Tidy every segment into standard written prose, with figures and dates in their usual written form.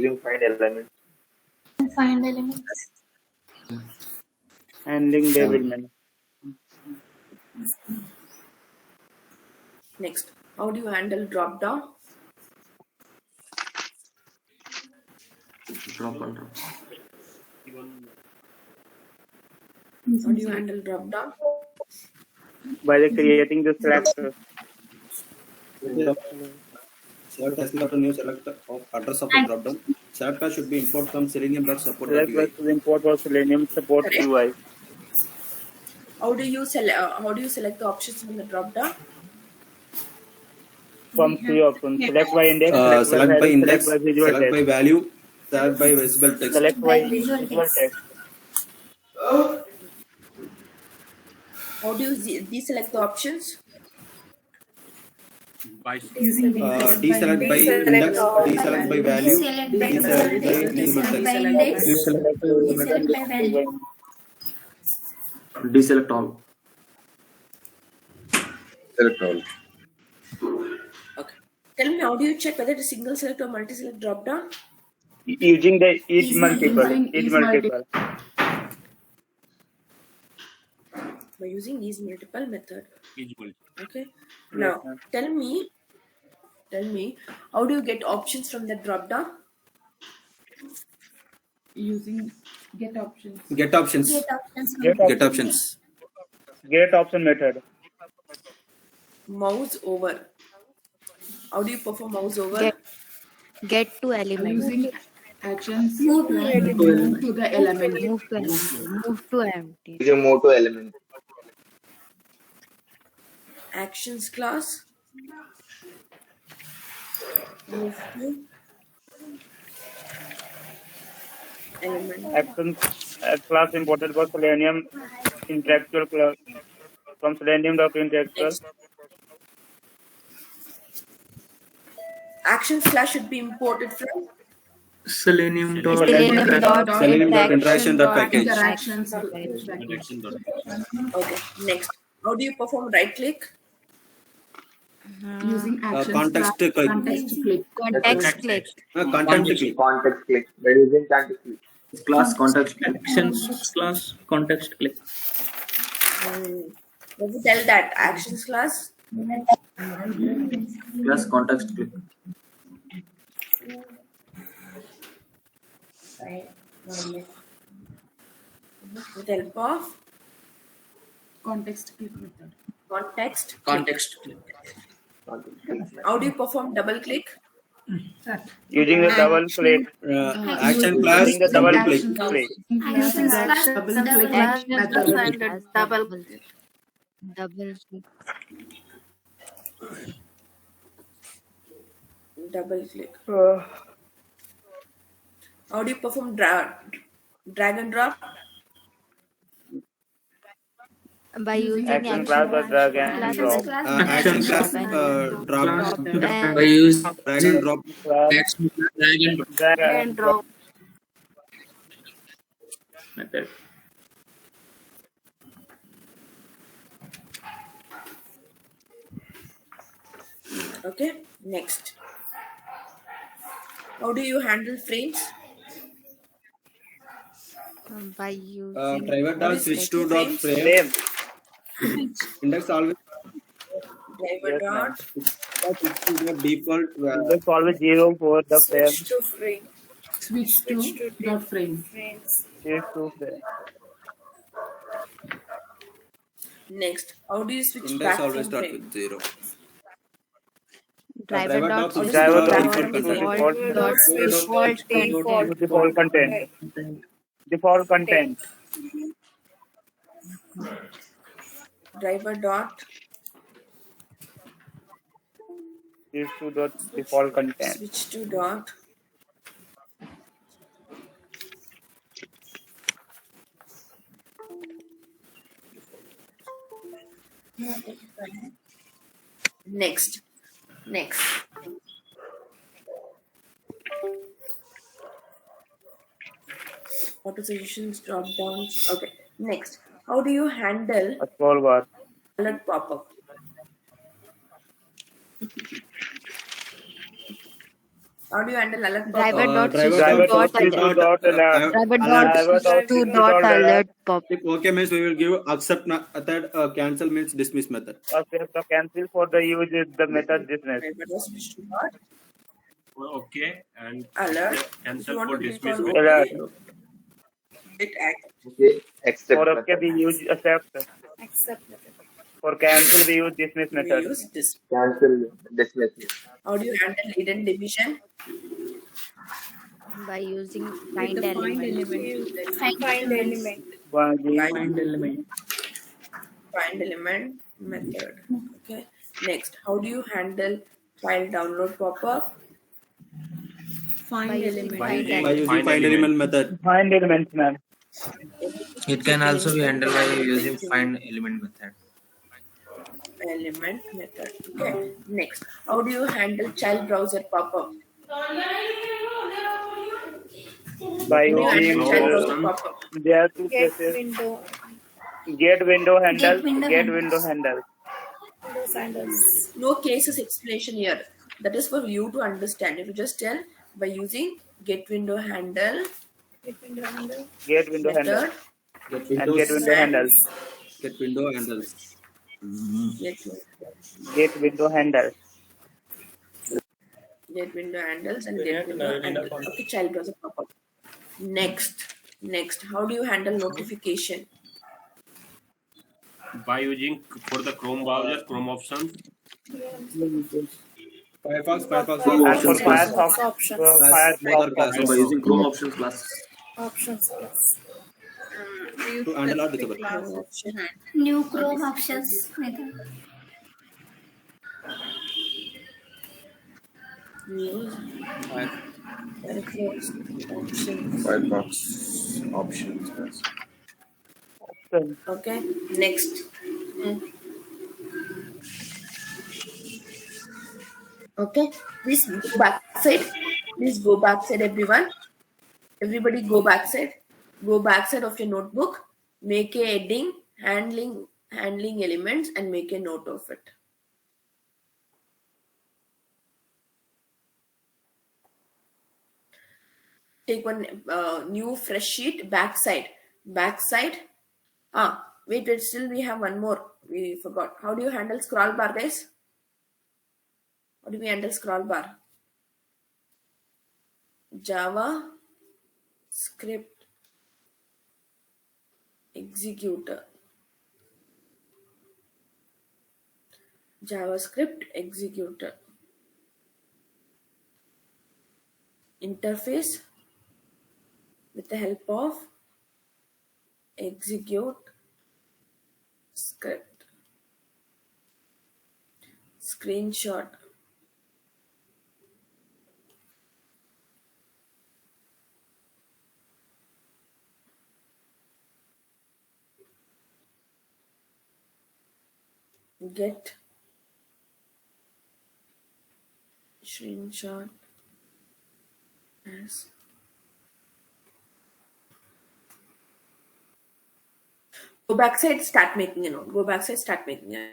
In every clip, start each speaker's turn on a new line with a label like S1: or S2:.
S1: using find elements.
S2: Find elements.
S3: Handling development.
S4: Next, how do you handle drop down?
S5: Drop and drop.
S4: How do you handle drop down?
S3: By creating the selector.
S6: Select has got a new selector of address of the dropdown. Selector should be import from selenium.support.
S3: Select versus import or selenium support
S4: Correct.
S3: UI.
S4: How do you select the options from the drop down?
S3: From three options. Select by index,
S6: Select by index,
S3: select by visual
S6: select
S3: text.
S6: by value, select by visible text.
S3: Select by
S2: visual
S3: visual text.
S4: How do you deselect the options?
S6: Deselect by index, deselect by value,
S2: Deselect by
S6: deselect by
S2: visual
S6: visible
S2: text. Deselect by
S6: text.
S2: index.
S3: Deselect
S2: Deselect by value.
S5: Deselect all.
S1: Select all.
S4: Okay. Tell me, how do you check whether it is single select or multi select drop down?
S3: Using the each multiple.
S4: By using each multiple method. Okay. Now tell me, how do you get options from the drop down?
S7: Using get options.
S6: Get options.
S3: Get options. Get option method.
S4: Mouse over. How do you perform mouse over?
S8: Get to element.
S7: Using actions.
S2: Move to element.
S7: Move to the element.
S8: Move to empty. Move to empty.
S1: Using move to element.
S4: Actions class. Move to element.
S3: Action class imported for Selenium interactual class from Selenium.interactual.
S4: Next. Actions class should be imported from
S5: Selenium dot
S6: Selenium.interaction.package.
S7: Interactions.
S4: Okay. Next, how do you perform right click?
S7: Using actions.
S6: Context click.
S7: Context click.
S8: Context click.
S6: Content click.
S1: Context click. By using context click.
S5: class context actions class context click.
S4: Does it tell that actions class?
S5: Class context click.
S4: With help of
S7: Context click method.
S4: context.
S5: Context click.
S4: How do you perform double click?
S3: Using the double click.
S6: Action class.
S3: Using the double click.
S2: Actions class.
S7: Double
S2: Double
S7: click.
S2: class.
S8: Double click. Double click.
S4: Double click. How do you perform drag and drop?
S8: By using
S3: Action class or drag and drop.
S6: Action class. Drop.
S5: By use
S6: Drag and drop.
S5: action drag and drop
S3: Drag
S8: and drop.
S5: method.
S4: Okay. Next. How do you handle frames?
S8: By using
S6: Driver dot switch to dot frame.
S3: Same.
S6: Index always
S4: Driver dot
S6: default.
S3: Index always 0 for the frame.
S4: switch to frame.
S7: Switch to dot frame.
S3: Switch to frame.
S4: Next, how do you switch
S6: Index
S4: back
S6: always
S4: from
S6: start
S4: frame?
S6: with 0.
S8: driver dot
S6: switch
S3: Driver
S6: to
S3: dot
S6: default content.
S3: default content. Default content.
S4: Driver dot
S3: Switch to dot default content.
S4: switch to dot next. Auto suggestions, drop downs. Okay. Next, how do you handle
S3: A scroll bar.
S4: alert pop up? How do you handle alert
S8: Driver
S4: pop-up?
S8: dot
S6: Driver
S3: Driver
S8: system
S6: dot
S8: dot
S3: system
S8: alert.
S3: dot alert.
S8: Driver dot
S6: alert.
S3: Driver dot
S8: system
S3: system
S8: dot
S3: dot alert.
S8: alert pop.
S6: If okay means we will give accept method, cancel means dismiss method.
S3: Okay, so cancel for the use is the method dismiss.
S4: Driver dot switch to dot
S9: Okay, and
S4: alert. If
S9: cancel
S4: you want
S9: for
S4: to click
S9: dismiss
S4: on
S9: with
S3: Alert.
S4: OK, hit act.
S1: Okay.
S3: For
S1: Accept
S3: okay
S1: method.
S3: we use accept.
S2: Accept method.
S3: For cancel we use dismiss
S4: We
S3: method.
S4: use this.
S1: Cancel. Dismiss.
S4: How do you handle hidden division?
S8: By using
S2: With
S8: find
S2: the find
S8: element.
S2: element. Find element.
S3: By
S4: By
S5: Find element.
S4: find element method. Okay. Next, how do you handle file download pop-up?
S8: By
S2: Find
S8: using
S2: element.
S8: find
S9: using
S6: By
S8: element.
S6: using find element method.
S3: find elements, ma'am.
S10: It can also be handled by using
S4: Element
S10: find element method.
S4: method. Okay. Next, how do you handle child browser pop-up?
S3: By
S4: How do you handle
S3: using
S4: child browser
S9: option.
S4: pop-up?
S3: there are two
S2: Get
S3: cases.
S2: window.
S3: Get window handle.
S2: Get window
S3: Get
S2: handles.
S3: window handle.
S2: Windows handles.
S4: No cases explanation here. That is for you to understand. If you just tell by using get window handle
S2: Get window handle.
S3: Get window handle.
S4: method
S6: Get
S3: And get
S6: windows.
S3: window handle.
S6: Get window handles.
S4: get
S3: Get window handle.
S4: window handles and get window handle. Okay, child browser pop-up. Next, how do you handle notification?
S9: By using for the Chrome browser, Chrome options.
S6: Firefox
S3: And for
S6: options class.
S3: Firefox,
S2: Options.
S3: Firefox
S6: class.
S5: By using Chrome options class.
S2: Options plus.
S6: To handle or disable.
S2: New Chrome options method.
S4: News Firefox options.
S1: Firefox options.
S4: Okay, next. Okay, please go backside. Please go backside, everyone. Everybody go backside. Go backside of your notebook. Make a heading, handling elements, and make a note of it. Take one new fresh sheet. Backside. Wait. Still we have one more. We forgot. How do you handle scroll bar, guys? How do we handle scroll bar? Java script executor. JavaScript executor. Interface with the help of execute script. Screenshot. Get screenshot as go backside, start making a note. Go backside, start making a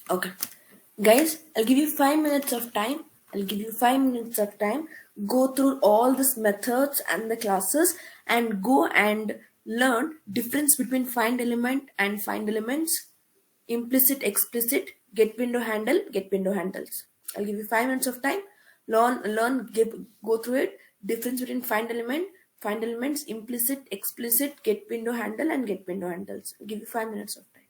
S4: Okay. Guys, I'll give you 5 minutes of time. I'll give you 5 minutes of time. Go through all these methods and the classes and go and learn difference between find element and find elements, implicit, explicit, get window handle, get window handles. I'll give you 5 minutes of time. Go through it. Difference between find elements, implicit, explicit, get window handle, and get window handles. I'll give you 5 minutes of time.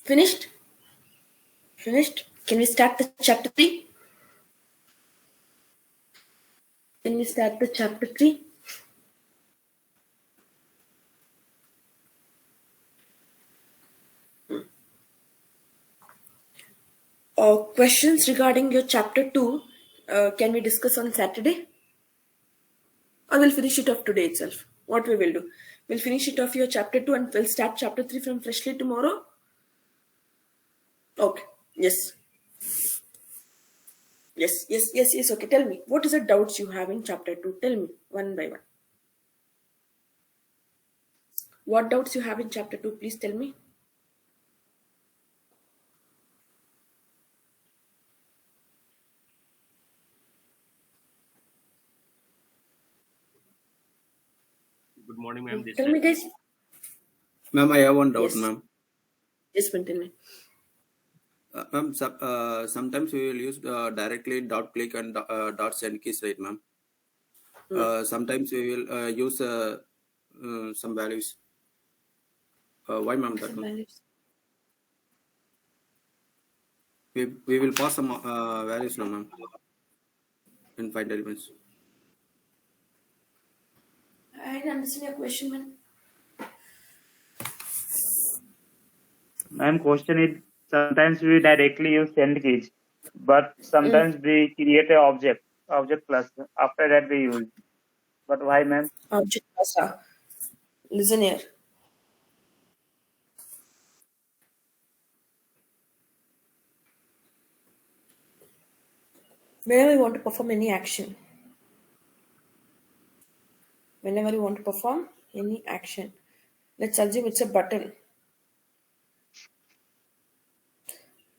S4: Finished? Finished? Can we start the chapter 3? Can we start the chapter 3? Questions regarding your chapter 2, can we discuss on Saturday? Or we'll finish it off today itself? What we will do? We'll finish it off your chapter 2 and we'll start chapter 3 from freshly tomorrow? Okay. Yes. Yes. Okay. Tell me, what is the doubts you have in chapter 2? Tell me one by one. What doubts you have in chapter 2? Please tell me.
S9: Good morning, ma'am. This
S4: Tell me, guys.
S6: Ma'am, I have one doubt,
S4: Yes.
S6: ma'am.
S4: Yes, ma'am, tell me.
S6: Ma'am, sometimes we will use directly dot click and dot send keys, right, ma'am? Sometimes we will use some values. Why, ma'am? That one? We will pass some values now, ma'am, in find elements.
S4: I didn't understand your question, man.
S3: Ma'am, question is sometimes we directly use send keys, but sometimes we create a object class. After that we use. But why, ma'am?
S4: Object class. Listen here. Whenever you want to perform any action, let's assume it's a button.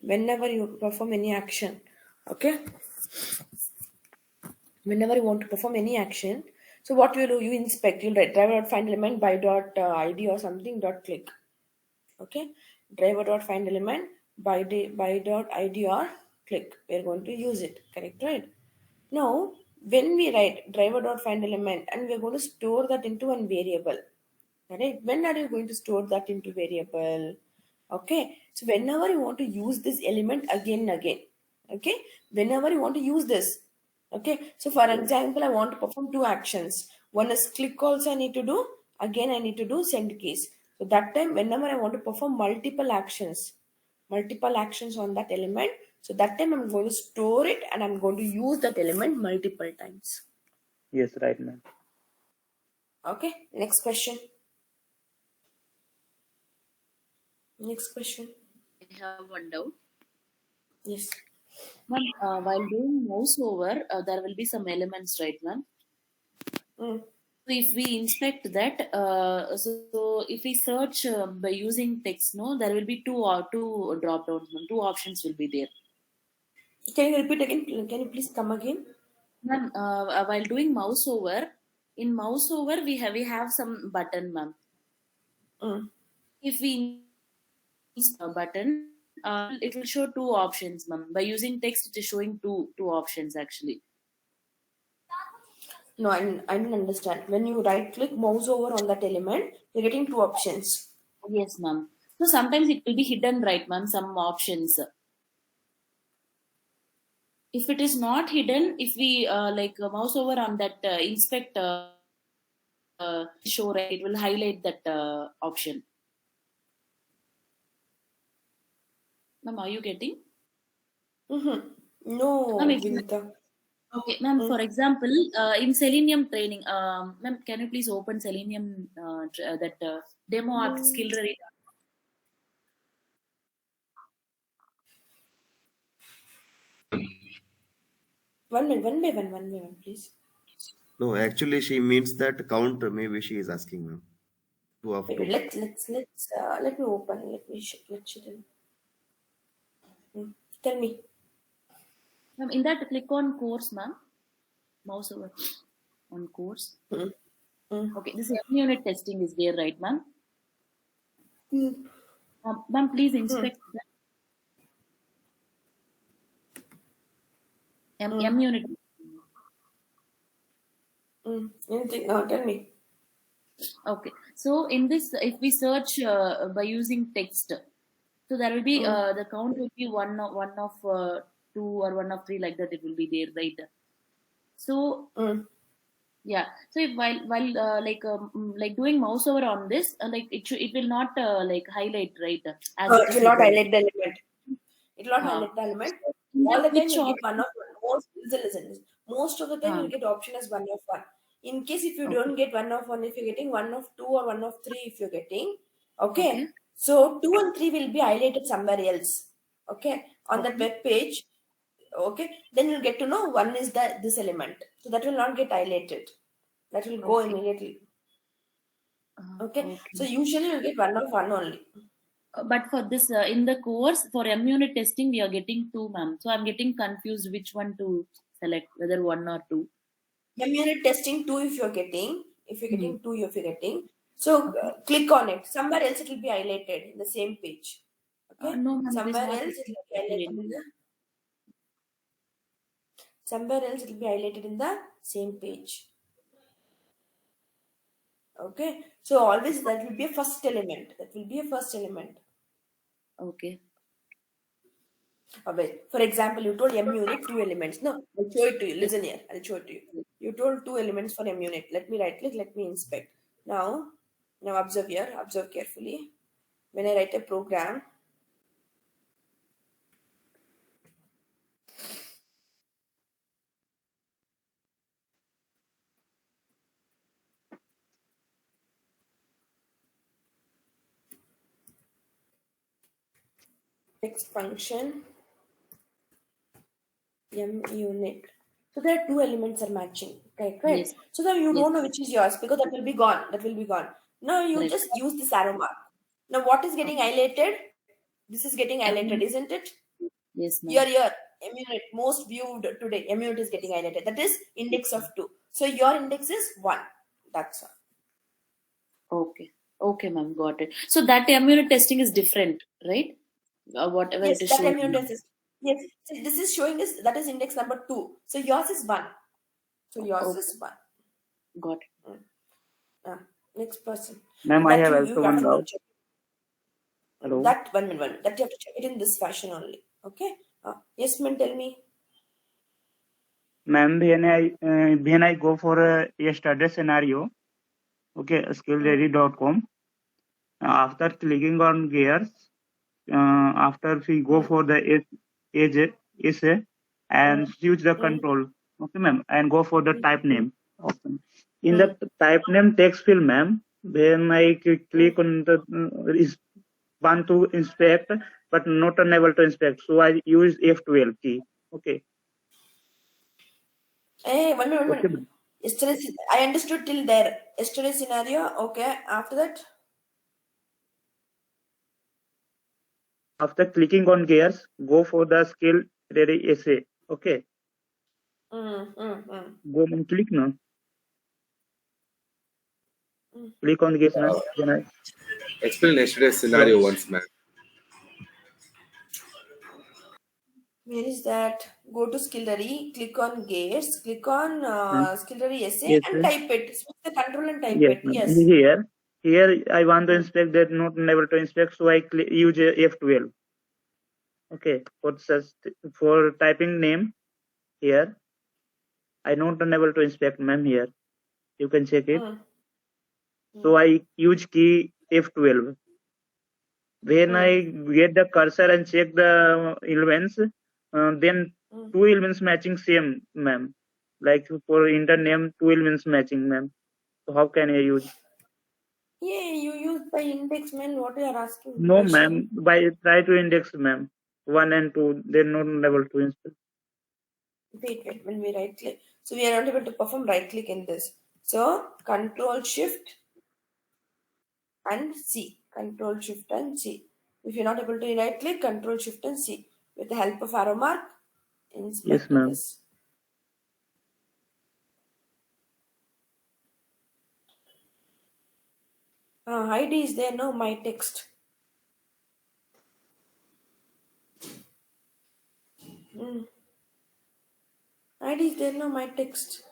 S4: Whenever you perform any action, okay? Whenever you want to perform any action, so what you do, you inspect, you'll write driver dot find element by dot id or something dot click. Okay, driver dot find element by dot id or click. We're going to use it, correct, right? Now, when we write driver dot find element and we're going to store that into one variable, correct? When are you going to store that into variable? Okay, so whenever you want to use this element again and again, okay, whenever you want to use this, okay, so for example, I want to perform two actions. One is click also I need to do, again I need to do send keys. So that time, whenever I want to perform multiple actions on that element, so that time I'm going to store it and I'm going to use that element multiple times.
S3: Yes, right, ma'am.
S4: Okay, next question. Next question.
S11: I have one doubt.
S4: Yes.
S11: Ma'am, while doing mouse over, there will be some elements, right, ma'am? So if we inspect that, so if we search by using text, no, there will be two drop downs, ma'am. Two options will be there.
S4: Can you repeat again? Can you please come again?
S11: Ma'am, while doing mouse over, in mouse over we have some button, ma'am. If we use a button, it will show two options, ma'am. By using text, it is showing two options actually.
S4: No, I didn't understand. When you right click mouse over on that element, you're getting two options.
S11: Yes, ma'am. So sometimes it will be hidden, right, ma'am? Some options. If it is not hidden, if we mouse over on that inspect show, right, it will highlight that option. Ma'am, are you getting?
S4: No, Vinita.
S11: Okay, ma'am. For example, in Selenium training, ma'am, can you please open Selenium that demo art skill ready?
S4: One by one, please.
S12: No, actually, she means that count. Maybe she is asking, ma'am. Two of two.
S4: Let me open. Let you tell me.
S11: Ma'am, in that click on course, ma'am. Mouse over on course. Okay, this unit testing is there, right, ma'am? Ma'am, please inspect that. M unit.
S4: Anything? Tell me.
S11: Okay, so in this, if we search by using text, So there will be the count will be one of two or one of three, like that. It will be there, right? So yeah. So if like doing mouse over on this, like it will not like highlight, right? As it
S4: It
S11: is
S4: will not
S11: hidden.
S4: highlight the element. It will not highlight the element.
S11: In
S4: All
S11: that,
S4: the time
S11: which
S4: you'll get
S11: option?
S4: one of one. Listen. Most of the time you'll get option as one of one. In case if you don't get one of one, if you're getting one of two or one of three, if you're getting, okay. So 2 and 3 will be highlighted somewhere else. Okay. On that web page, okay, then you'll get to know one is this element. So that will not get highlighted. That will go immediately. Okay. So usually you'll get one of one only.
S11: But for this in the course for M-unit testing, we are getting two, ma'am. So I'm getting confused which one to select, whether one or two.
S4: M-unit testing 2 if you're getting, two if you're getting. So click on it. Somewhere else it will be highlighted in the same page. Okay.
S11: No, ma'am, it is
S4: Somewhere
S11: not
S4: else it will be highlighted in the same page. Okay. So always that will be a first element.
S11: Okay.
S4: Wait. For example, you told M-unit 2 elements. No, I'll show it to you. Listen here. I'll show it to you. You told 2 elements for M-unit. Let me right click. Let me inspect. Now observe here. Observe carefully. When I write a program, text function M-unit. So there are 2 elements are matching. Right?
S11: Yes.
S4: So then you
S11: Yes.
S4: don't know which is yours because that will be gone. Now you
S11: Right.
S4: just use this arrow mark. Now what is getting highlighted? This is getting highlighted,
S11: M-unit.
S4: isn't it?
S11: Yes, ma'am.
S4: Your M-unit most viewed today. M-unit is getting highlighted. That is index of 2. So your index is 1. That's all.
S11: Okay. Okay, ma'am. Got it. So that M-unit testing is different, right? Whatever
S4: Yes,
S11: it is
S4: that
S11: showing.
S4: M-unit is. Yes. So this is showing us that is index number 2. So yours is 1. So yours is 1.
S11: Got it.
S4: Next person.
S3: Ma'am, I
S4: That
S3: have
S4: you
S3: also
S4: have
S3: one
S4: to
S3: doubt.
S4: check.
S3: Hello.
S4: That one minute. That you have to check it in this fashion only. Okay. Yes, ma'am. Tell me.
S3: Ma'am, when I go for a study scenario, okay, skillready.com, after clicking on gears, after we go for the essay and choose the control, okay, ma'am, and go for the type name option. In the type name text field, ma'am, when I click on the is want to inspect but not unable to inspect, so I use F12 key. Okay.
S4: Hey, one minute.
S3: Okay, ma'am.
S4: Yesterday, I understood till there. Yesterday scenario. Okay. After that.
S3: After clicking on gears, go for the skill ready essay. Okay. Go and click now. Click on gears, ma'am. Then I
S1: Explain yesterday's scenario once, man.
S4: Where is that? Go to Skillery, click on Gates, click on Skillery essay
S3: yes,
S4: and type it. Switch the control and type
S3: yes,
S4: it.
S3: ma'am.
S4: Yes.
S3: Here I want to inspect that not unable to inspect, so I use F12. Okay, for typing name here, I not unable to inspect, ma'am. Here you can check it. So I use key F12. When I get the cursor and check the elements, then 2 elements matching same, ma'am. Like for inter name, 2 elements matching, ma'am. So how can I use?
S4: Yeah, you use by index, man. What you are asking
S3: No,
S4: question?
S3: ma'am. By try to index, ma'am. 1 and 2, they're not able to inspect.
S4: Wait. When we right click, so we are not able to perform right click in this. So Control Shift and C. Control Shift and C. If you're not able to right click, Control Shift and C. With the help of arrow mark,
S3: Yes,
S4: inspect
S3: ma'am.
S4: this. ID is there, no, my text. ID is there, no, my text.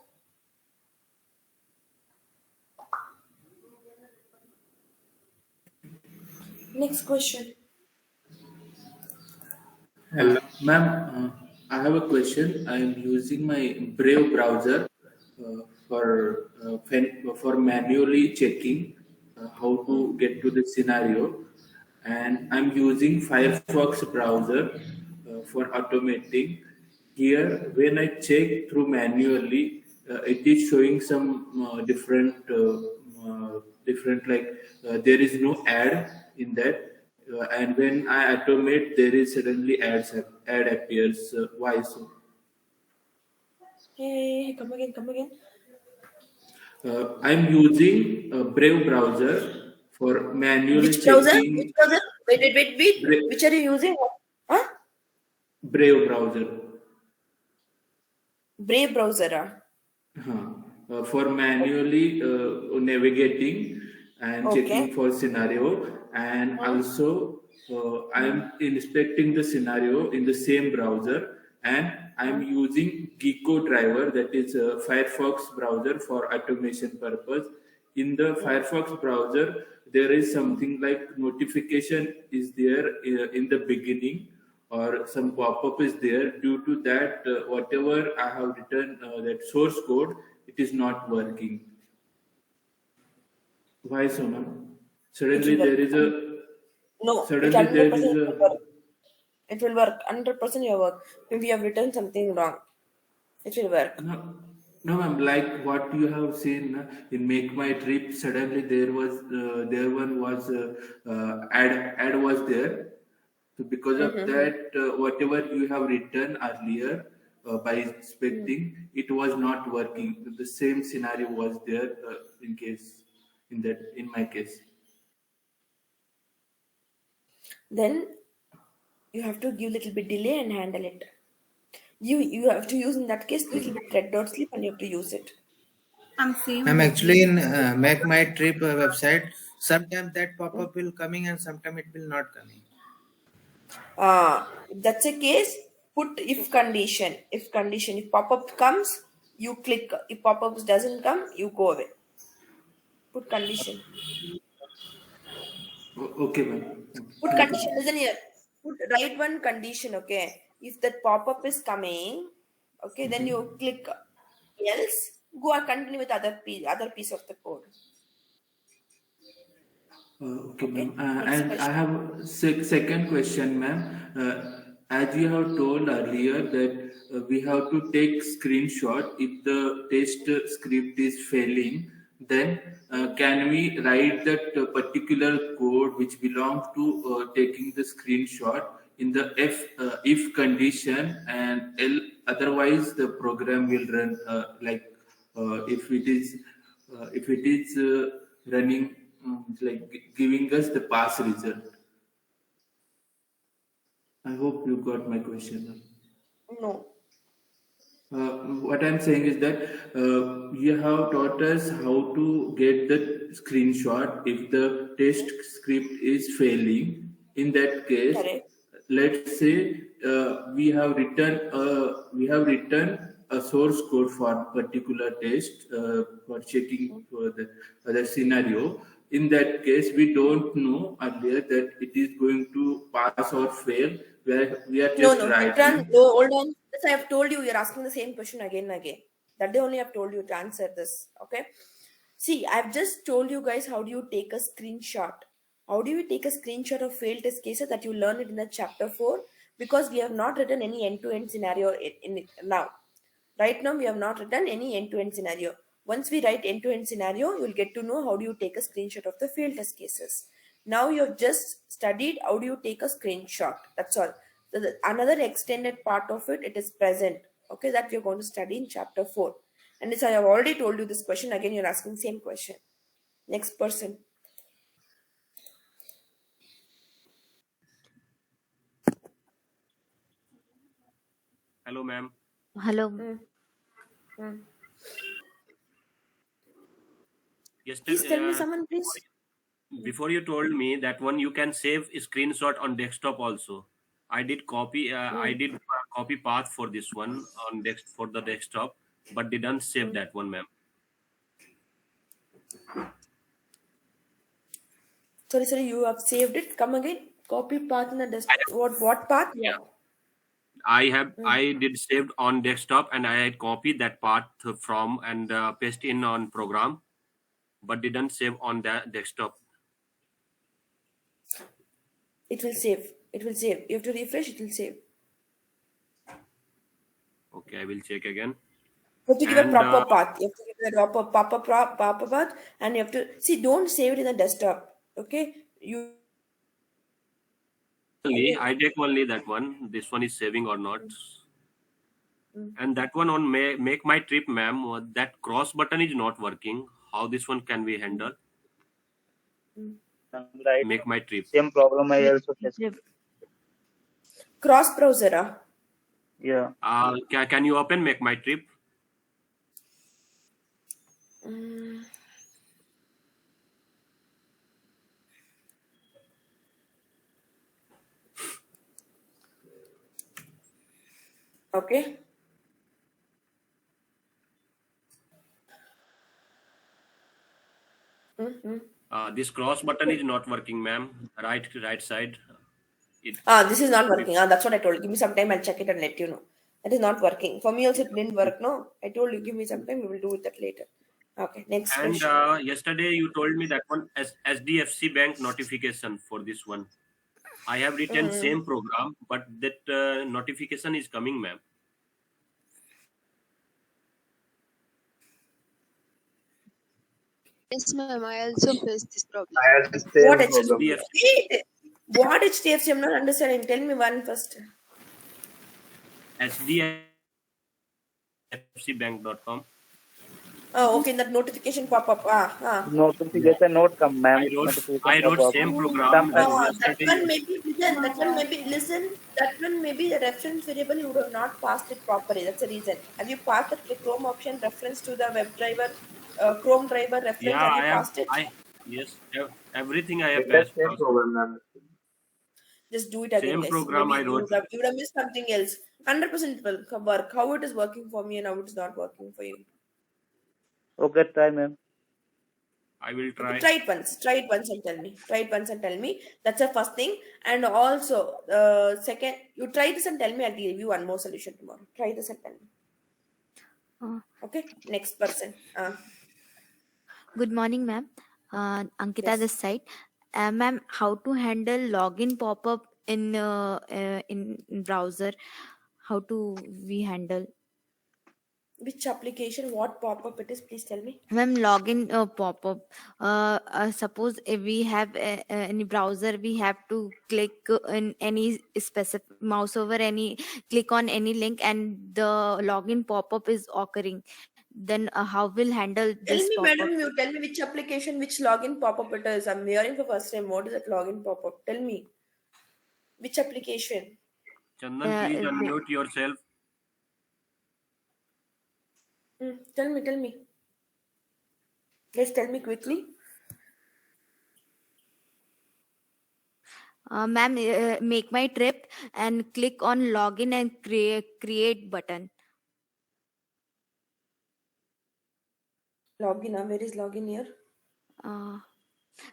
S4: Next question.
S13: Ma'am, I have a question. I am using my Brave browser for manually checking how to get to the scenario, and I'm using Firefox browser for automating. Here, when I check through manually, it is showing some different like there is no ad in that, and when I automate, there is suddenly ad appears. Why so?
S4: Hey, come again, come again.
S13: I'm using a Brave browser for manually
S4: Which browser? Which
S13: checking.
S4: browser? Wait. Which
S13: Bra-
S4: are you using? Huh?
S13: Brave browser.
S4: Brave browser.
S13: For manually navigating and checking
S4: Okay.
S13: for scenario, and
S4: Hmm.
S13: also I am inspecting the scenario in the same browser, and I am
S4: Hmm.
S13: using Gecko driver, that is a Firefox browser for automation purpose. In the Firefox browser, there is something like notification is there in the beginning, or some pop-up is there. Due to that, whatever I have written, that source code, it is not working. Why so, ma'am?
S4: It
S13: suddenly
S4: will
S13: there
S4: work.
S13: is a
S4: No, it
S13: suddenly there
S4: 100%
S13: is a
S4: will work. It will work. 100% your work. If you have written something wrong, it will work.
S13: no, no, ma'am, like what you have seen in Make My Trip, suddenly there one was ad was there. So because of
S4: Mm-hmm.
S13: that, whatever you have written earlier by inspecting, it was not working. The same scenario was there in my case.
S4: Then you have to give little bit delay and handle it. You have to use in that case little bit red dot sleep and you have to use it.
S8: I'm same
S10: I'm
S8: with
S10: actually
S8: me.
S10: in Make My Trip website. Sometimes that pop-up will coming and sometimes it will not coming.
S4: If that's a case, put if condition. If condition. If pop-up comes, you click. If pop-up doesn't come, you go away. Put condition.
S13: Okay, ma'am. Okay.
S4: Put
S13: Thank you,
S4: condition.
S13: ma'am.
S4: Listen here. Put write one condition. Okay. If that pop-up is coming, okay, then you click else. Go and continue with other piece of the code.
S13: Okay, ma'am.
S4: Okay. Next
S13: And I
S4: question.
S13: have second question, ma'am. As you have told earlier that we have to take screenshot if the test script is failing, then can we write that particular code which belongs to taking the screenshot in the if condition, and otherwise the program will run if it is running, like giving us the pass result. I hope you got my question.
S4: No.
S13: What I'm saying is that you have taught us how to get the screenshot if the test script is failing. In that case,
S4: Correct.
S13: let's say we have written a source code for particular test for checking for the scenario. In that case, we don't know earlier that it is going to pass or fail. Where we are
S4: No,
S13: just
S4: no.
S13: writing.
S4: No, hold on. Yes, I have told you, you're asking the same question again and again. That day only I've told you to answer this. Okay. See, I've just told you guys how do you take a screenshot. How do you take a screenshot of failed test cases that you learn it in the chapter 4? Because we have not written any end-to-end scenario in it now. Right now, we have not written any end-to-end scenario. Once we write end-to-end scenario, you'll get to know how do you take a screenshot of the failed test cases. Now you have just studied how do you take a screenshot. That's all. Another extended part of it, it is present. Okay, that we're going to study in chapter 4. And as I have already told you this question, again you're asking same question. Next person.
S9: Hello, ma'am.
S2: Hello.
S4: Mm, mm. Please
S9: Yesterday,
S4: tell me someone, please.
S9: before you told me that one you can save a screenshot on desktop also. I did copy. I
S4: Mm,
S9: did copy path for this one on for the desktop, but didn't save
S4: mm.
S9: that one, ma'am.
S4: Sorry, you have saved it. Come again. Copy path in the desk.
S9: I,
S4: What path?
S9: yeah,
S4: Yeah.
S9: I did saved on desktop, and I had copied that path from and paste in on program, but didn't save on the desktop.
S4: It will save. It will save. You have to refresh. It will save.
S9: Okay, I will check again.
S4: You have to give a
S9: And
S4: proper path. You have to give a proper path, and you have to see. Don't save it in the desktop. Okay. You.
S9: I take only that one. This one is saving or not.
S4: Mm.
S9: And that one on make my trip, ma'am. That cross button is not working. How this one can we handle?
S3: Right.
S9: Make my trip.
S3: Same problem I also faced.
S4: Cross browser.
S3: Yeah.
S9: Can you open make my trip?
S4: Okay.
S9: This cross button is not working, ma'am. Right side. It.
S4: This is not working. That's what I told you. Give me some time. I'll check it and let you know. That is not working. For me also it didn't work. No, I told you give me some time. We will do it that later. Okay. Next
S9: And
S4: question.
S9: yesterday you told me that one SDFC bank notification for this one. I have written same program, but that notification is coming, ma'am.
S8: Yes, ma'am. I also faced this problem.
S3: I have the same
S4: What
S3: problem.
S4: HDFC? What HDFC? I'm not understanding. Tell me one first.
S9: SDFCbank.com.
S4: Oh, okay. That notification pop up.
S3: Notification not come, ma'am.
S9: I wrote same program.
S4: That one maybe listen. That one maybe the reference variable you would have not passed it properly. That's the reason. Have you passed the Chrome option reference to the web driver, Chrome driver reference?
S9: Yeah,
S4: Have you
S9: I have.
S4: passed it?
S9: Yes, everything I have
S3: That's
S9: passed.
S3: same problem, ma'am.
S4: Just do it again,
S9: Same
S4: guys.
S9: program
S4: Maybe
S9: I wrote.
S4: you would have missed something else. 100% will work. How it is working for me and how it is not working for you.
S3: Okay, try, ma'am.
S9: I will try.
S4: Okay, try it once. Try it once and tell me. Try it once and tell me. That's the first thing. And also, second, you try this and tell me. I'll give you one more solution tomorrow. Try this and tell me. Okay. Next person.
S14: Good morning, ma'am. Ankita this side. Ma'am, how to handle login pop-up in browser? How to we handle?
S4: Which application? What pop-up it is? Please tell me.
S14: Ma'am, login pop-up. Suppose if we have any browser, we have to click in any specific mouse over any, click on any link, and the login pop-up is occurring. Then how will handle
S4: Tell
S14: this
S4: me,
S14: pop-up?
S4: madam. You tell me which application, which login pop-up it is. I'm hearing for first time. What is that login pop-up? Tell me. Which application?
S9: Chandan, please unmute yourself.
S4: Tell me. Just tell me quickly.
S14: Ma'am, make my trip and click on login and create button.
S4: Login. Where is login here?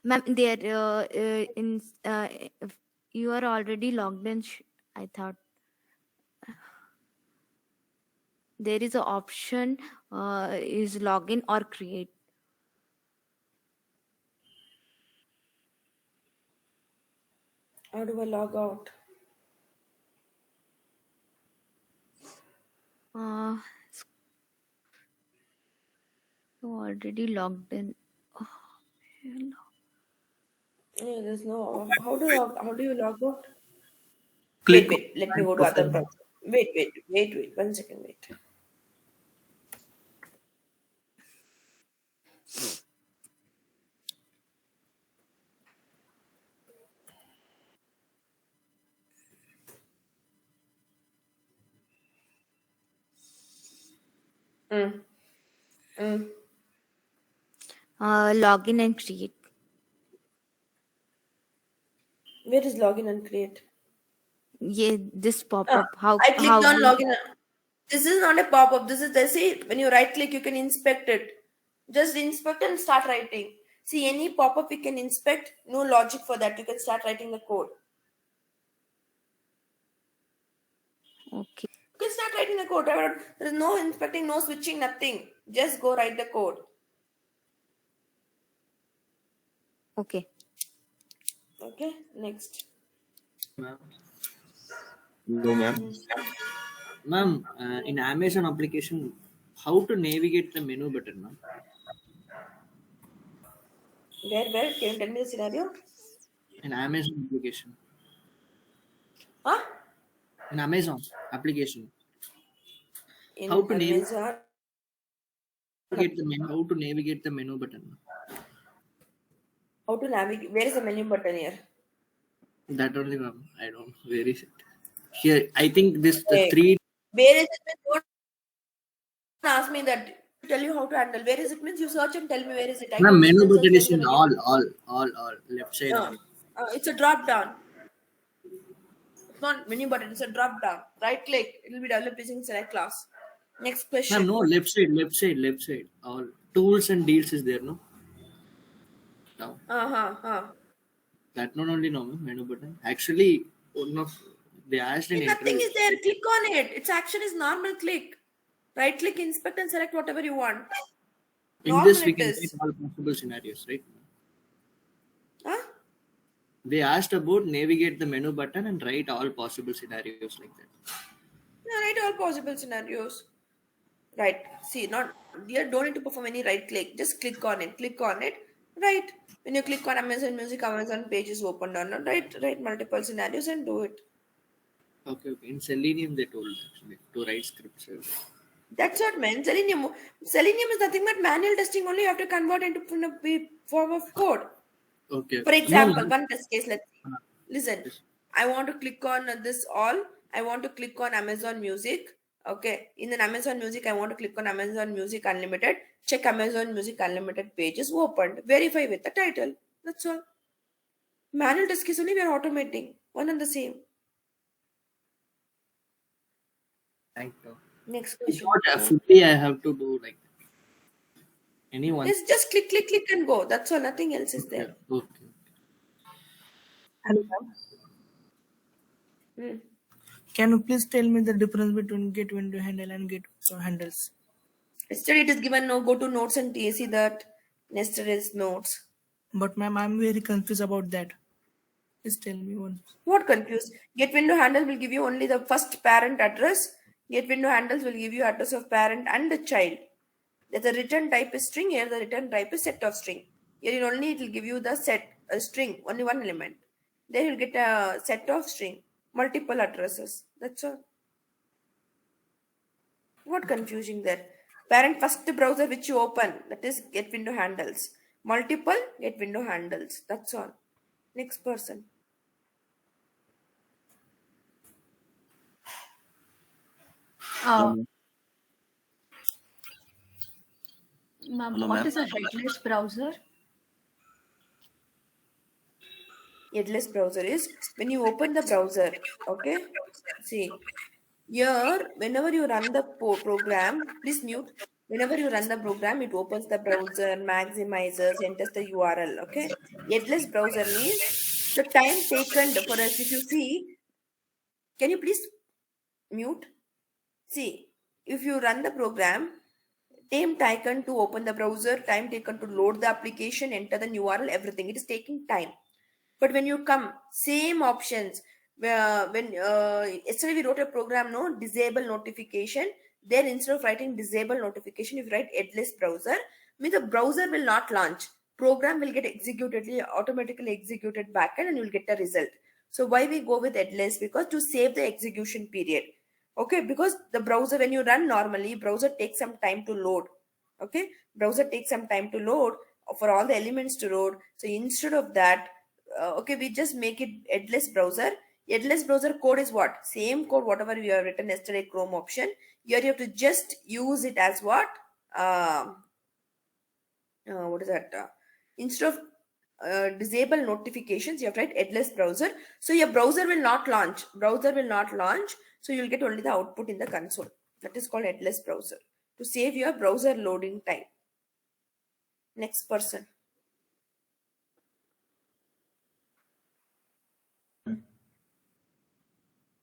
S14: Ma'am, there you are already logged in. I thought there is an option is login or create.
S4: How do I log out?
S14: You already logged in.
S4: Yeah, there's no. How do you log out?
S13: Click
S4: Wait. Let me go to other browser. Wait. 1 second. Wait.
S14: Login and create.
S4: Where is login and create?
S14: Yeah, this pop-up.
S4: I clicked on login. This is not a pop-up. This is, they say when you right click, you can inspect it. Just inspect and start writing. See, any pop-up you can inspect. No logic for that. You can start writing the code.
S14: Okay.
S4: You can start writing the code. There is no inspecting, no switching, nothing. Just go write the code.
S14: Okay.
S4: Okay, next.
S5: Ma'am,
S12: No, ma'am.
S5: ma'am, in Amazon application, how to navigate the menu button, ma'am?
S4: Where? Can you tell me the scenario?
S5: In Amazon application.
S4: Huh?
S5: In Amazon application, how
S4: In
S5: to navigate
S4: Amazon.
S5: the menu? How to navigate the menu button? Ma'am?
S4: How to navigate? Where is the menu button here?
S5: That only, ma'am. I don't know. Where is it? Here, I think this the
S4: Hey,
S5: three.
S4: where is it? Don't ask me that. Tell you how to handle. Where is it means you search and tell me where is it. I
S5: Ma'am,
S4: told you
S5: menu
S4: just
S5: button
S4: tell
S5: is
S4: me the
S5: in
S4: menu.
S5: all, left side all.
S4: It's a drop down. It's not menu button. It's a drop down. Right click. It will be developed using select class. Next
S5: Ma'am,
S4: question.
S5: no, left side. All tools and deals is there, no? No. That not only no ma'am, menu button. Actually, one of they asked in
S4: Nothing
S5: interview.
S4: is there. Click on it. Its action is normal click. Right click, inspect, and select whatever you want.
S5: In
S4: Normal
S5: this, we
S4: it
S5: can
S4: is.
S5: write all possible scenarios, right?
S4: Huh?
S5: They asked about navigate the menu button and write all possible scenarios like that.
S4: Yeah, write all possible scenarios. Right. See, not you don't need to perform any right click. Just click on it. Click on it. Right. When you click on Amazon Music, Amazon page is opened on. Write multiple scenarios and do it.
S5: Okay. In Selenium, they told actually to write scripts.
S4: That's what man. Selenium is nothing but manual testing only. You have to convert into a form of code.
S5: Okay.
S4: For
S5: No,
S4: example,
S5: ma'am.
S4: one test case. Let's see. Listen. I want to click on this all. I want to click on Amazon Music. Okay. In an Amazon Music, I want to click on Amazon Music Unlimited. Check Amazon Music Unlimited page is opened. Verify with the title. That's all. Manual test case only we are automating. One and the same.
S5: Thank you.
S4: Next
S5: It's
S4: question.
S5: not fully I have to do like anyone.
S4: It's just click, click, click and go. That's all. Nothing else is there.
S5: Okay.
S15: Hello, ma'am.
S4: Hmm.
S15: Can you please tell me the difference between get window handle and get handles?
S4: Yesterday it is given no go to notes and TAC that nested is notes.
S15: But ma'am, I'm very confused about that. Please tell me once.
S4: What confused? Get window handle will give you only the first parent address. Get window handles will give you address of parent and the child. There's a return type is string. Here the return type is set of string. Here only it will give you the set a string, only one element. Then you'll get a set of string, multiple addresses. That's all. What confusing there? Parent first browser which you open, that is get window handles. Multiple get window handles. That's all. Next person.
S16: Ma'am,
S12: Hello,
S16: what
S12: ma'am.
S16: is a headless browser?
S4: Headless browser is when you open the browser. Okay. See, here, whenever you run the program, please mute. Whenever you run the program, it opens the browser, maximizes, enters the URL. Okay. Headless browser means the time taken for us. If you see, can you please mute? See, if you run the program, time taken to open the browser, time taken to load the application, enter the URL, everything. It is taking time. But when you come, same options. When yesterday we wrote a program, no disable notification. Then instead of writing disable notification, if you write headless browser, means the browser will not launch. Program will get executed, automatically executed backend, and you will get a result. So why we go with headless? Because to save the execution period. Okay, because the browser when you run normally, browser takes some time to load. Okay, browser takes some time to load for all the elements to load. So instead of that, okay, we just make it headless browser. Headless browser code is what? Same code whatever we have written yesterday, Chrome option. Here you have to just use it as what? What is that? Instead of disable notifications, you have to write headless browser. So your browser will not launch. Browser will not launch. So you'll get only the output in the console. That is called headless browser. To save your browser loading time. Next person.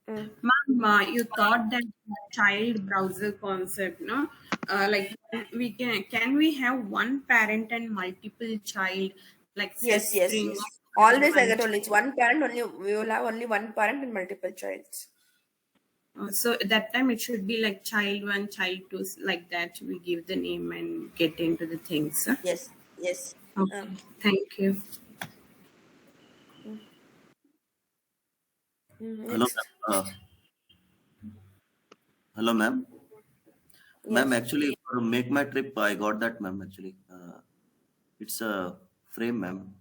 S17: Ma'am, you thought that child browser concept, no? Like we can we have one parent and multiple child, like set
S4: Yes, yes,
S17: string
S4: yes.
S17: of
S4: Always like
S17: one
S4: that only.
S17: child.
S4: It's one parent only. We will have only one parent and multiple childs.
S17: So at that time it should be like child one, child two, like that. We give the name and get into the things. Huh?
S4: Yes, yes.
S17: Okay, thank you.
S12: Hello,
S4: Next.
S12: ma'am. Hello, ma'am. Ma'am,
S4: Yes.
S12: actually, for make my trip, I got that, ma'am. Actually, it's a frame, ma'am.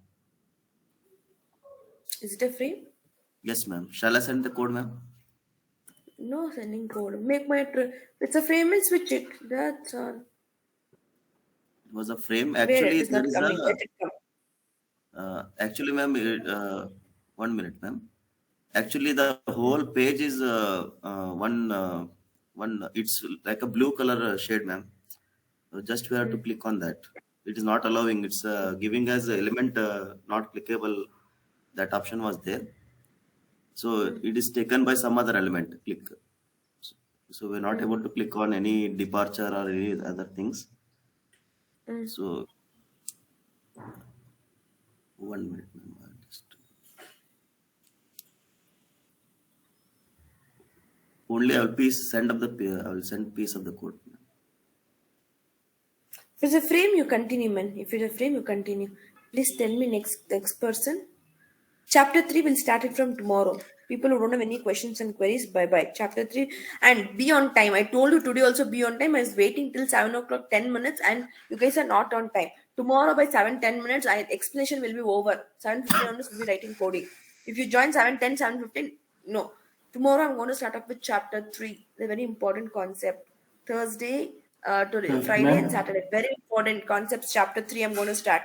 S4: Is it a frame?
S12: Yes, ma'am. Shall I send the code, ma'am?
S4: No sending code. Make my it's a frame and switch it. That's all.
S12: It was a frame.
S4: Where it
S12: Actually,
S4: is
S12: there
S4: not
S12: is
S4: coming. Let
S12: a
S4: it come.
S12: actually, ma'am. 1 minute, ma'am. Actually, the whole page is one. It's like a blue color shade, ma'am. Just we have to click on that. It is not allowing. It's giving as a element not clickable. That option was there. So it is taken by some other element. Click. So we're not able to click on any departure or any other things. So 1 minute, ma'am. Only I will I will send piece of the code.
S4: If it's a frame, you continue, man. If it's a frame, you continue. Please tell me next person. Chapter 3 will start it from tomorrow. People who don't have any questions and queries, bye bye. Chapter 3 and be on time. I told you today also be on time. I was waiting till 7 o'clock, 10 minutes, and you guys are not on time. Tomorrow by 7, 10 minutes, explanation will be over. 7:15 onwards will be writing coding. If you join 7:10, 7:15, no. Tomorrow I'm going to start up with chapter 3, the very important concept. Thursday, Friday and
S13: Ma'am,
S4: Saturday. Very important concepts. Chapter 3 I'm going to start.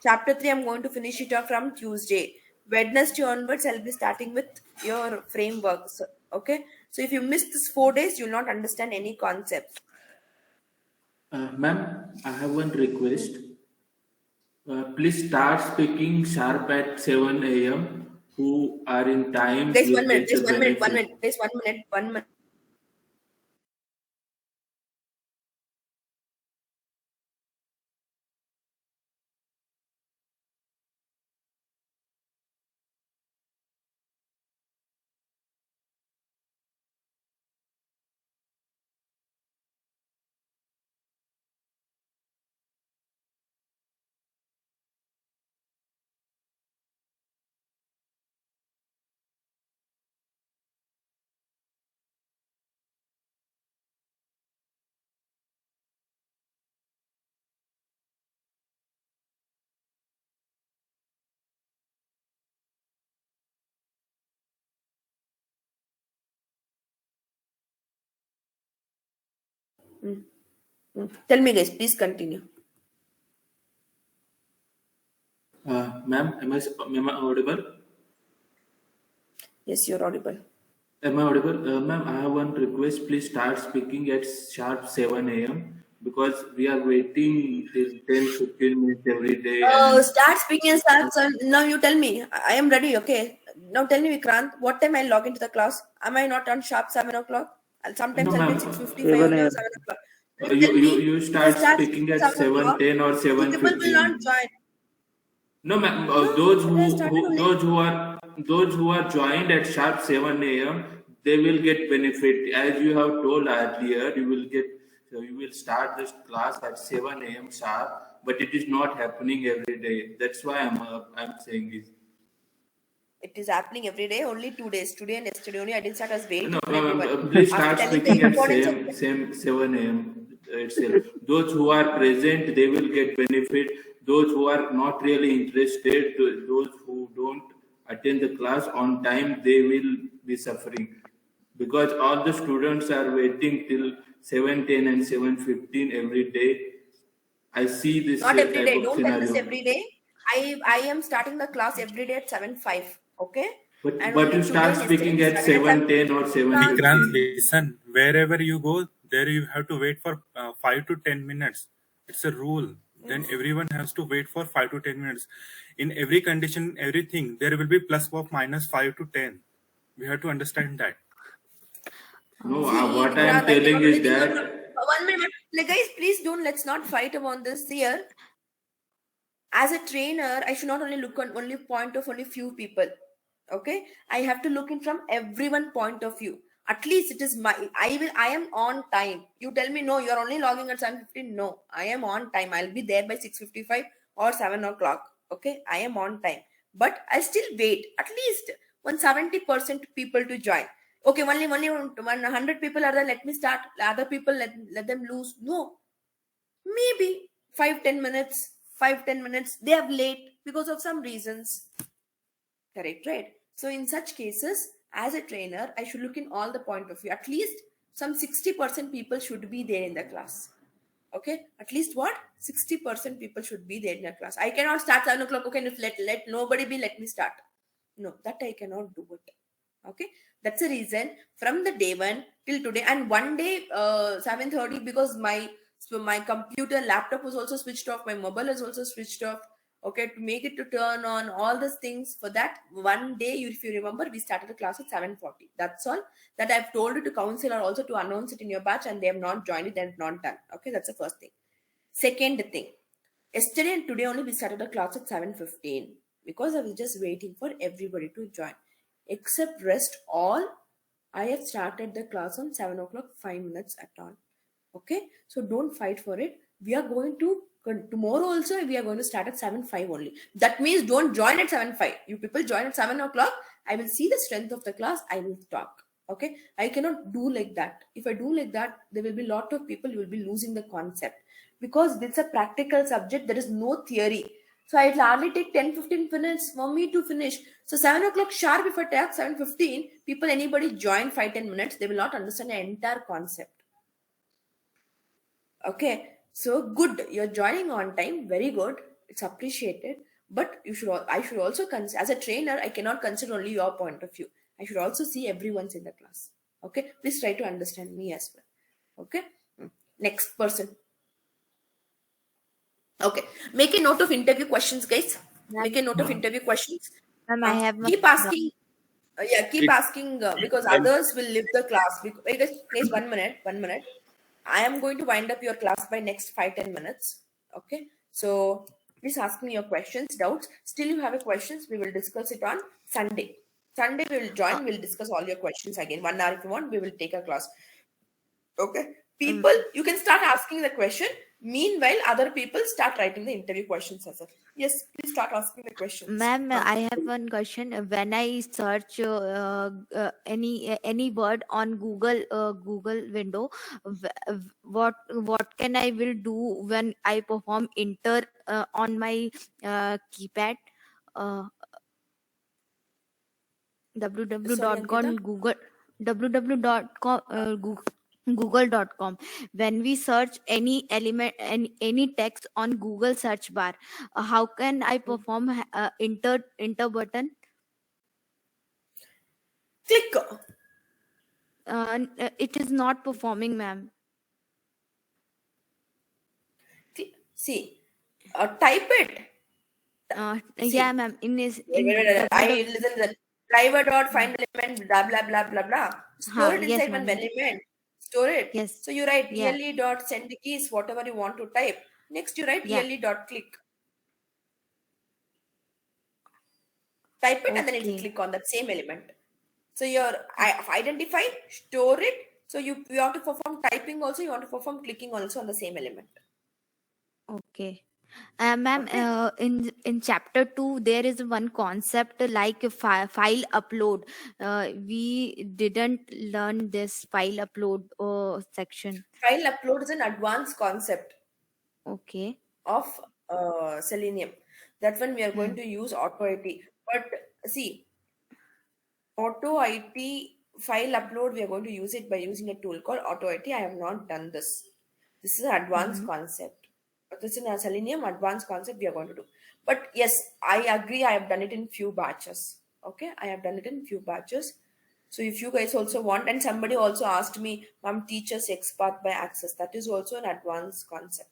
S4: Chapter 3 I'm going to finish it off from Tuesday. Wednesday onwards, I'll be starting with your frameworks. Okay. So if you miss this 4 days, you'll not understand any concepts.
S13: ma'am, I have one request. Please start speaking sharp at 7 a.m. Who are in time
S4: Guys,
S13: will
S4: 1 minute,
S13: get the
S4: guys, 1 minute, 1 minute,
S13: benefit.
S4: guys, 1 minute, 1 minute. Tell me, guys, please continue.
S13: Ma'am, am I audible?
S4: Yes, you're audible.
S13: Am I audible? Ma'am, I have one request. Please start speaking at sharp 7 a.m. because we are waiting till 10 15 minutes every day. And
S4: Start speaking and start. So now you tell me. I am ready. Okay. Now tell me, Vikrant, what time I log into the class? Am I not on sharp 7 o'clock?
S13: no,
S4: Sometimes I'll be
S13: ma'am,
S4: at 6:55
S3: 7
S4: only or
S3: a.m.
S4: 7 o'clock. Now
S13: you,
S4: tell
S13: you,
S4: me,
S13: you
S4: if I
S13: start
S4: start
S13: speaking
S4: speaking
S13: at
S4: 7 o'clock,
S13: 7:10 or
S4: you people will not
S13: 7:15.
S4: join.
S13: No, ma'am.
S4: No, but I started only.
S13: Those who are joined at sharp 7 a.m. they will get benefit. As you have told earlier, you will start this class at 7 a.m. sharp, but it is not happening every day. That's why I'm saying this.
S4: It is happening every day, only 2 days. Today and yesterday only. I didn't start. I was
S13: No,
S4: waiting for everyone.
S13: please
S4: After
S13: start
S4: telling the
S13: speaking at
S4: importance of
S13: same 7 a.m. itself. Those who are present, they will get benefit. Those who are not really interested, those who don't attend the class on time, they will be suffering because all the students are waiting till 7:10 and 7:15 every day. I see this
S4: not every
S13: type
S4: day.
S13: of
S4: Don't tell this
S13: scenario.
S4: every day. I am starting the class every day at 7:05. Okay, and
S13: But
S4: only
S13: you
S4: today
S13: start
S4: and yesterday
S13: speaking
S4: we
S13: at
S4: started at
S13: 7:10 or
S4: 7.
S18: Vikrant,
S13: 7:15.
S18: listen, wherever you go, there you have to wait for 5 to 10 minutes. It's a rule. Then everyone has to wait for 5 to 10 minutes. In every condition, everything, there will be plus or minus 5 to 10. We have to understand that.
S13: No,
S4: See,
S13: what I am
S4: Vikrant, I
S13: telling
S4: cannot only
S13: is
S4: think of
S13: that
S4: 1 minute. Like, guys, please don't. Let's not fight about this here. As a trainer, I should not only look on only point of only few people. Okay, I have to look in from everyone point of view. At least it is my. I am on time. You tell me no. You are only logging at 7:15. No, I am on time. I'll be there by 6:55 or 7 o'clock. Okay, I am on time. But I still wait. At least 170% people to join. Okay, only 100 people are there. Let me start. Other people let them lose. No, maybe 5-10 minutes, 5-10 minutes, they are late because of some reasons. Correct, right? So in such cases, as a trainer, I should look in all the point of view. At least some 60% people should be there in the class. Okay, at least what? 60% people should be there in the class. I cannot start 7 o'clock. Okay, let nobody be, let me start. No, that I cannot do it. Okay, that's the reason from the day one till today, and one day 7:30, because my computer laptop was also switched off, my mobile is also switched off. Okay, to make it to turn on all these things, for that one day, if you remember, we started the class at 7:40. That's all that I've told you to counsel or also to announce it in your batch, and they have not joined it, they're not done. Okay, that's the first thing. Second thing, yesterday and today only we started the class at 7:15 because I was just waiting for everybody to join. Except rest all, I have started the class on 7 o'clock, 5 minutes at all. Okay, so don't fight for it. We are going to tomorrow also, we are going to start at 7:05 only. That means don't join at 7:05. You people join at 7 o'clock. I will see the strength of the class. I will talk. Okay, I cannot do like that. If I do like that, there will be a lot of people, you will be losing the concept, because it's a practical subject. There is no theory. So it'll hardly take 10-15 minutes for me to finish. So 7 o'clock sharp, if I take 7:15, people, anybody join 5-10 minutes, they will not understand the entire concept. Okay, so good. You're joining on time. Very good. It's appreciated. But I should also consider, as a trainer, I cannot consider only your point of view. I should also see everyone's in the class. Okay, please try to understand me as well. Okay, next person. Okay, make a note of interview questions, guys. Make a note of interview questions.
S14: I have
S4: Keep asking. Keep asking, because others will leave the class. Wait, guys, 1 minute. I am going to wind up your class by next 5-10 minutes. Okay, so please ask me your questions, doubts. Still, you have a questions, we will discuss it on Sunday. Sunday we will join. We'll discuss all your questions again. 1 hour if you want. We will take a class. Okay, people, you can start asking the question. Meanwhile, other people start writing the interview questions as well. Yes, please start asking the questions.
S14: Ma'am, I have one question. When I search any word on Google window, what can I will do when I perform enter on my keypad? www.google.com. When we search any element, any text on Google search bar, how can I perform enter button?
S4: Click.
S14: It is not performing, ma'am.
S4: See, type it.
S14: Yeah, ma'am.
S4: Listen. Driver dot find element, blah blah blah blah blah. Store it inside one element. Store it.
S14: Yes.
S4: So you write really dot send keys, whatever you want to type. Next you write really dot click. Type it and then it will click on that same element. So you're identified, store it. So you have to perform typing also, you want to perform clicking also on the same element.
S14: Okay. Ma'am, in chapter 2 there is one concept like file upload. We didn't learn this file upload section.
S4: File upload is an advanced concept.
S14: Okay.
S4: Of Selenium. That one we are going to use auto IT. But see, auto IT file upload, we are going to use it by using a tool called auto IT. I have not done this. This is an advanced concept. But this is a Selenium advanced concept we are going to do. But yes, I agree. I have done it in few batches. Okay, I have done it in few batches. So if you guys also want, and somebody also asked me, ma'am, teach us XPath by Access. That is also an advanced concept.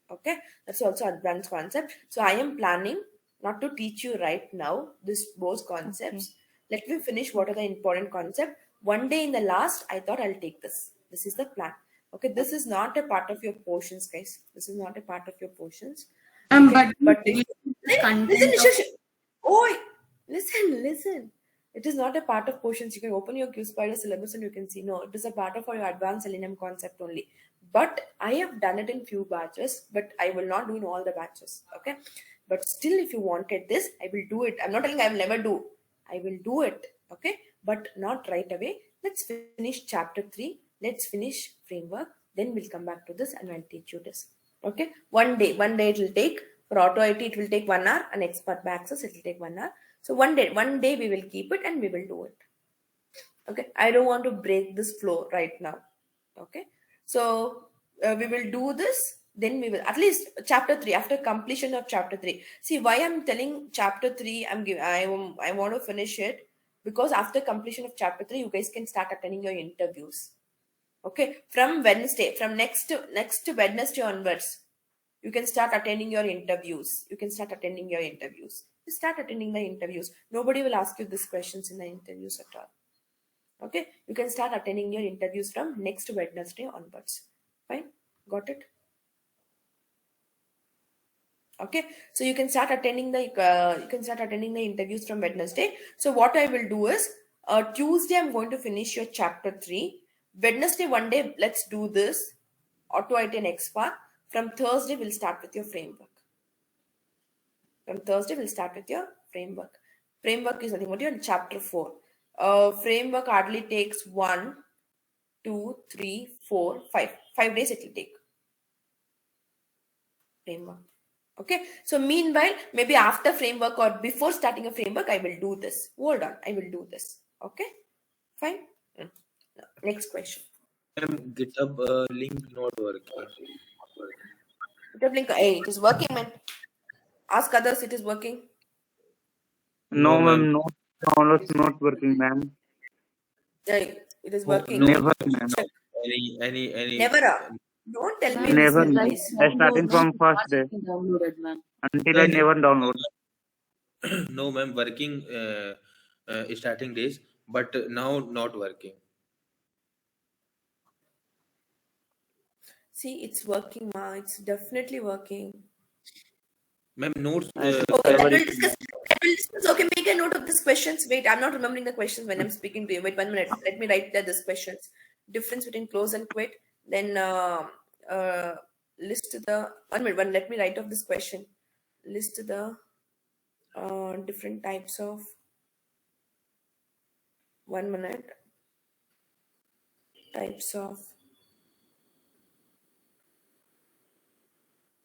S4: Okay, that's also advanced concept. So I am planning not to teach you right now this both concepts. Let me finish what are the important concept. One day in the last, I thought I'll take this. This is the plan. Okay, this is not a part of your portions, guys. This is not a part of your portions. Okay,
S17: But
S4: but
S17: the
S4: listen,
S17: content of
S4: oh, listen. It is not a part of portions. You can open your Q Spider syllabus and you can see. No, it is a part of your advanced Selenium concept only. But I have done it in few batches, but I will not do in all the batches. Okay, but still, if you wanted this, I will do it. I'm not telling I will never do. I will do it. Okay, but not right away. Let's finish chapter 3. Let's finish framework. Then we'll come back to this and I'll teach you this. Okay, one day it will take. For auto IT, it will take 1 hour, and expert by access, it will take 1 hour. So one day we will keep it and we will do it. Okay, I don't want to break this flow right now. Okay, so we will do this. Then we will at least chapter 3 after completion of chapter 3. See why I'm telling chapter 3. I want to finish it because after completion of chapter 3, you guys can start attending your interviews. Okay, from Wednesday, from next Wednesday onwards, you can start attending your interviews. Just start attending the interviews. Nobody will ask you these questions in the interviews at all. Okay, you can start attending your interviews from next Wednesday onwards. Fine, got it? Okay, so you can start attending the interviews from Wednesday. So what I will do is Tuesday I'm going to finish your chapter 3. Wednesday one day let's do this auto IT and XPAR. From Thursday we'll start with your framework. Framework is nothing but your chapter 4. Framework hardly takes 1, 2, 3, 4, 5. 5 days it will take. Framework. Okay. So meanwhile, maybe after framework or before starting a framework, I will do this. Hold on. I will do this. Okay. Fine. Next question.
S1: GitHub link not working.
S4: GitHub link. Hey, it is working, man. Ask others. It is working.
S3: No, ma'am. No downloads not working, ma'am.
S4: Hey, it is
S1: Oh,
S4: working.
S1: no,
S3: Never, ma'am.
S4: Check.
S1: Any.
S4: Never. Don't tell me
S3: Never,
S4: this,
S3: ma'am.
S4: guys.
S3: Starting from first day
S11: Downloaded, ma'am.
S3: until I never download.
S1: No, ma'am. Working starting days, but now not working.
S4: See, it's working, ma. It's definitely working.
S1: Ma'am, notes.
S4: Okay, that will discuss. Okay, make a note of these questions. Wait, I'm not remembering the questions when I'm speaking to you. Wait 1 minute. Let me write down these questions. Difference between close and quit. Then list the 1 minute. Let me write off this question. List the different types of 1 minute. Types of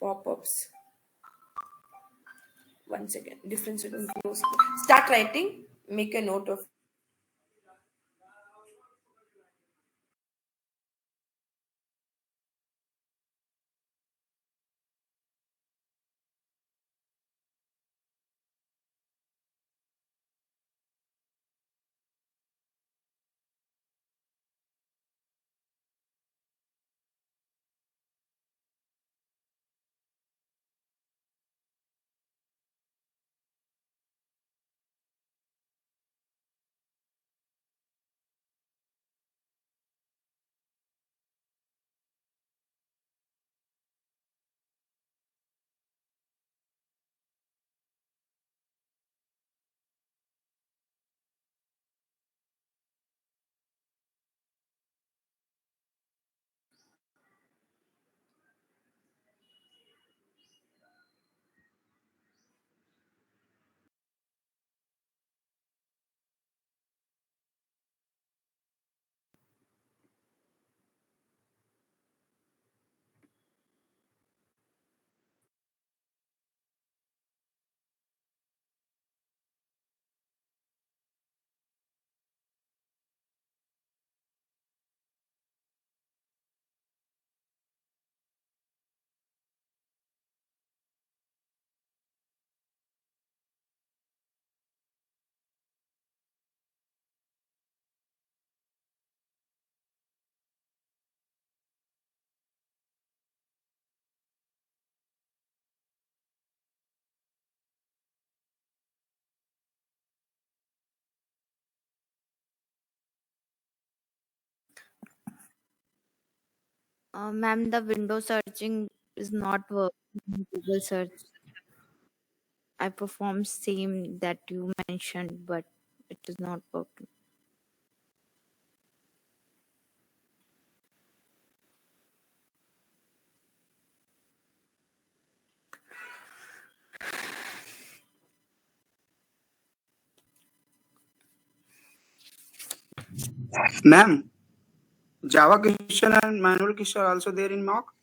S4: pop-ups. Once again, difference between close. Start writing. Make a note of
S14: Ma'am, the window searching is not working in Google search. I performed same that you mentioned, but it is not working.
S19: Ma'am, Java question and manual question are also there in mock.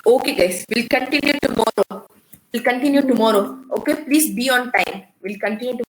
S4: Okay, guys, we'll continue tomorrow. Okay, please be on time. We'll continue tomorrow.